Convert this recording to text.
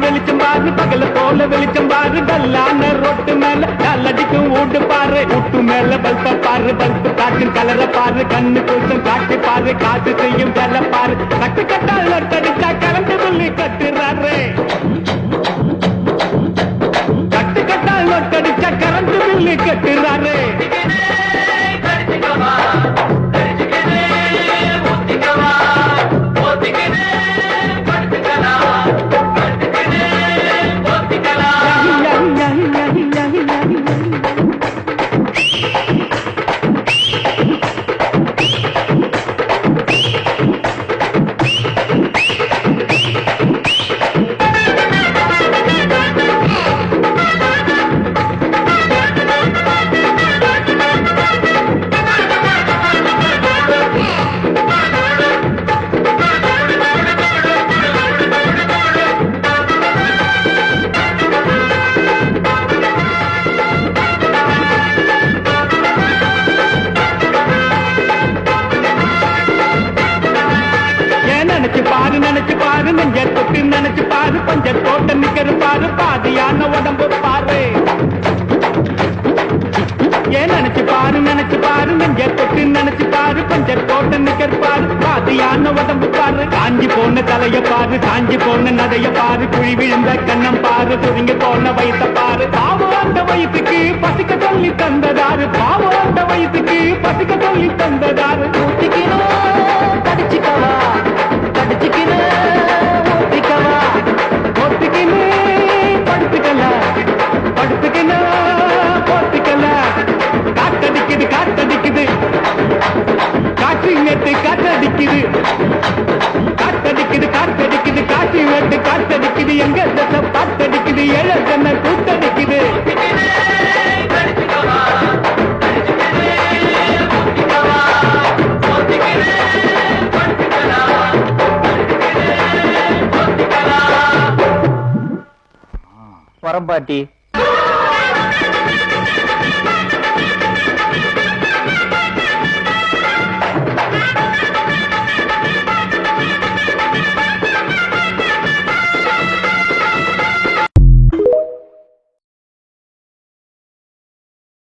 வெளிச்சம் பாரு பகல போல வெளிச்சம் பாரு கல்லான ரொட்டு மேல கல்லடிக்கும் ஊட்டு பாரு ஊட்டு மேல பல்ப பாரு பல்பு காற்றின் கலர பாரு கண்ணு கூட்டம் காட்டி பாரு காத்து செய்யும் வேலை பாரு கட்டு கட்டால் நட்டடிச்சா கரண்டு சொல்லி கட்டுறாரு கட்டு கட்டால் நட்டடிச்சா கரண்டு சொல்லி கட்டுறாரு நினைச்சு பாரு நெஞ்ச தொட்டு நினைச்சு பாரு பஞ்ச தோட்ட நிக்கிற பாரு பாதியான உடம்பு பாரு ஏன் நினைச்சு பாரு நெஞ்ச தொட்டு நினைச்சு பாரு பஞ்ச தோட்ட நிக்கிற பாரு பாதியான உடம்பு பாரு காஞ்சி போன தலைய பாரு காஞ்சி போன நடைய பாரு குழி விழுந்த கண்ணம் பாரு சுருங்கி போன வயச பாரு பாவம் அந்த வயசுக்கு பசிக்க சொல்லி தந்ததாரு பாவம் அந்த வயசுக்கு பசிக்க சொல்லி தந்ததாரு ஊத்திக்கணும் கடிச்சுக்கவா காத்தடிக்குது காற்று நேற்று காற்றடிக்குது காத்தடிக்குது காற்று வேட்டு காத்தடிக்குது எங்க காத்தடிக்குது ஏழ ஜன்ன கூத்தடிக்குது வரம்பாட்டி